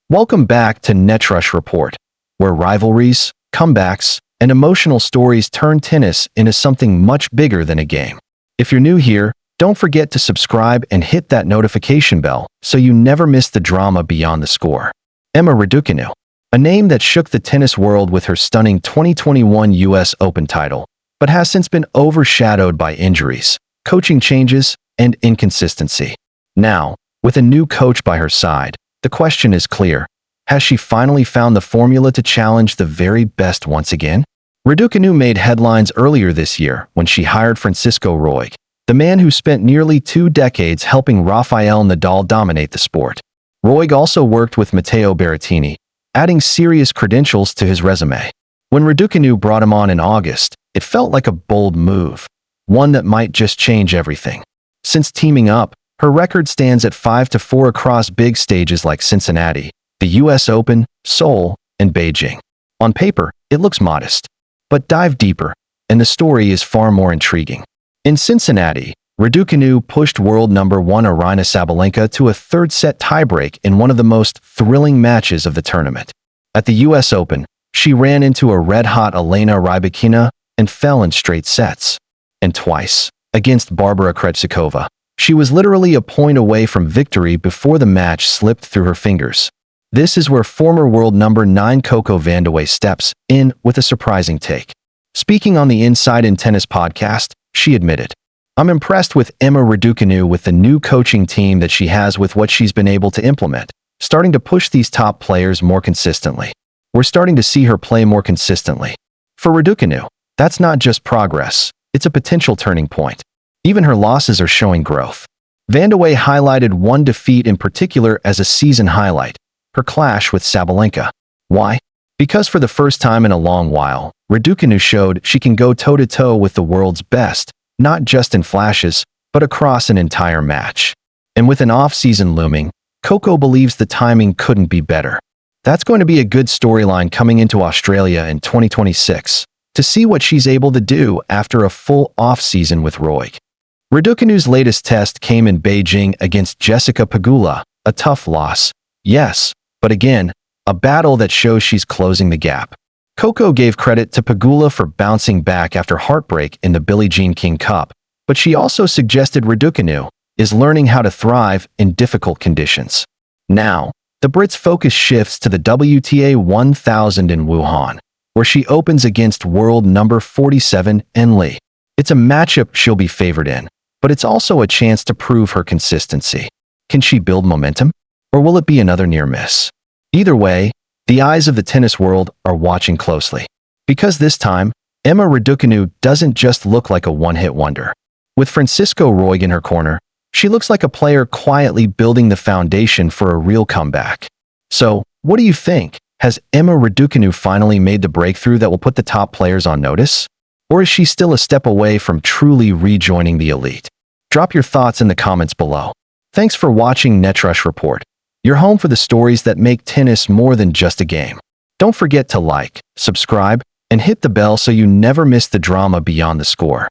Welcome back to Netrush Report, where rivalries, comebacks, and emotional stories turn tennis into something much bigger than a game. If you're new here, don't forget to subscribe and hit that notification bell so you never miss the drama beyond the score. EmmaRaducanu, a name that shook the tennis world with her stunning 2021 US Open title, but has since been overshadowed by injuries, coaching changes, and inconsistency. Now, with a new coach by her side, the question is clear. Has she finally found the formula to challenge the very best once again? Raducanu made headlines earlier this year when she hired Francisco Roig, the man who spent nearly 2 decades helping Rafael Nadal dominate the sport. Roig also worked with Matteo Berrettini, adding serious credentials to his resume. When Raducanu brought him on in August, it felt like a bold move, one that might just change everything. Since teaming up, her record stands at 5-4 across big stages like Cincinnati, the US Open, Seoul, and Beijing. On paper, it looks modest. But dive deeper, and the story is far more intriguing. In Cincinnati, Raducanu pushed world number 1 Aryna Sabalenka to a third-set tiebreak in one of the most thrilling matches of the tournament. At the US Open, she ran into a red-hot Rybakina and fell in straight sets. And twice, against Barbara Krejcikova, she was literally a point away from victory before the match slipped through her fingers. This is where former world number 9 Coco Vandeweghe steps in with a surprising take. Speaking on the Inside in Tennis podcast, she admitted, "I'm impressed with EmmaRaducanu with the new coaching team that she has with what she's been able to implement, starting to push these top players more consistently. We're starting to see her play more consistently." For Raducanu, that's not just progress, it's a potential turning point. Even her losses are showing growth. Vandeweghe highlighted one defeat in particular as a season highlight, her clash with Sabalenka. Why? Because for the first time in a long while, Raducanu showed she can go toe-to-toe with the world's best, not just in flashes, but across an entire match. And with an off-season looming, Coco believes the timing couldn't be better. That's going to be a good storyline coming into Australia in 2026, to see what she's able to do after a full off-season with Roig. Raducanu's latest test came in Beijing against Jessica Pegula, a tough loss, yes, but again, a battle that shows she's closing the gap. Coco gave credit to Pegula for bouncing back after heartbreak in the Billie Jean King Cup, but she also suggested Raducanu is learning how to thrive in difficult conditions. Now, the Brits' focus shifts to the WTA 1000 in Wuhan, where she opens against world number 47 Li. It's a matchup she'll be favored in, but it's also a chance to prove her consistency. Can she build momentum? Or will it be another near miss? Either way, the eyes of the tennis world are watching closely. Because this time, EmmaRaducanu doesn't just look like a one-hit wonder. With Francisco Roig in her corner, she looks like a player quietly building the foundation for a real comeback. So, what do you think? Has EmmaRaducanu finally made the breakthrough that will put the top players on notice? Or is she still a step away from truly rejoining the elite? Drop your thoughts in the comments below. Thanks for watching Netrush Report, your home for the stories that make tennis more than just a game. Don't forget to like, subscribe, and hit the bell so you never miss the drama beyond the score.